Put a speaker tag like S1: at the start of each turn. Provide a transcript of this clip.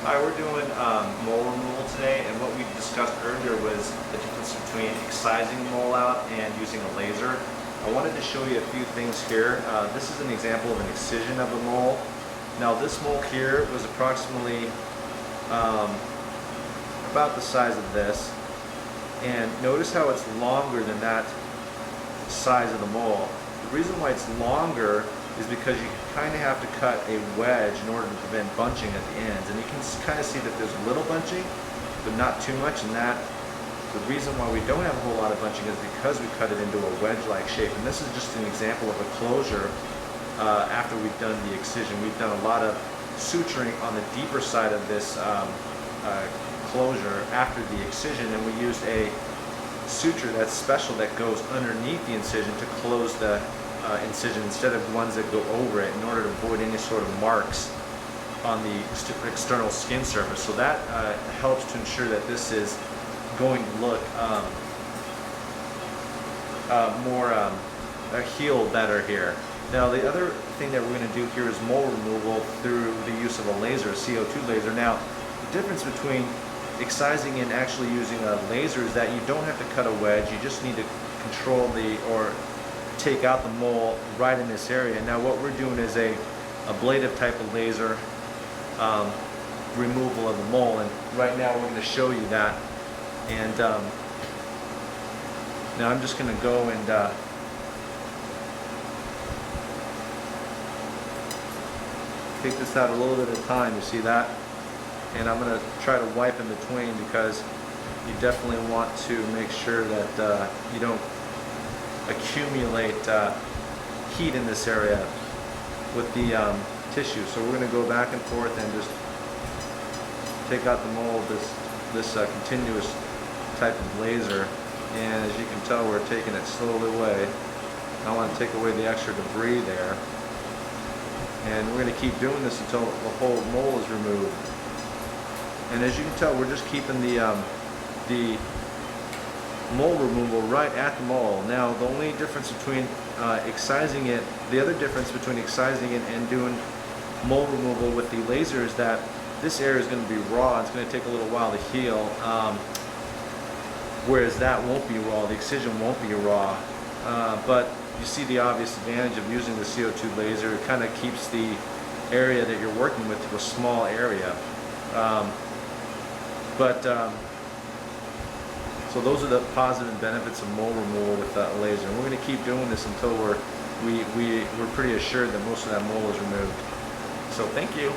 S1: Hi, we're doing mole removal today, and what we discussed earlier was the difference between excising the mole out and using a laser. I wanted to show you a few things here. This is an example of an excision of a mole. Now this mole here was approximately about the size of this, and notice how it's longer than that size of the mole. The reason why it's longer is because you kind of have to cut a wedge in order to prevent bunching at the ends, and you can kind of see that there's a little bunching but not too much, and that the reason why we don't have a whole lot of bunching is because we cut it into a wedge-like shape. And this is just an example of a closure after we've done the excision. We've done a lot of suturing on the deeper side of this closure after the excision, and we used a suture that's special that goes underneath the incision to close the incision instead of ones that go over it, in order to avoid any sort of marks on the external skin surface. So that helps to ensure that this is going to look more healed better here. Now the other thing that we're going to do here is mole removal through the use of a laser, a CO2 laser. Now the difference between excising and actually using a laser is that you don't have to cut a wedge, you just need to control or take out the mole right in this area. Now what we're doing is a ablative type of laser removal of the mole, and right now we're going to show you that. And now I'm just going to go and take this out a little bit at a time, you see that? And I'm going to try to wipe in between, because you definitely want to make sure that you don't accumulate heat in this area with the tissue. So we're going to go back and forth and just take out the mole of this continuous type of laser, and as you can tell, we're taking it slowly away. I want to take away the extra debris there, and we're going to keep doing this until the whole mole is removed. And as you can tell, we're just keeping the mole removal right at the mole. Now the only difference between excising it, the other difference between excising it and doing mole removal with the laser is that this area is going to be raw. It's going to take a little while to heal, whereas that won't be raw. The excision won't be raw, but you see the obvious advantage of using the CO2 laser. It kind of keeps the area that you're working with to a small area. So those are the positive benefits of mole removal with that laser. And we're going to keep doing this until we're pretty assured that most of that mole is removed. So thank you.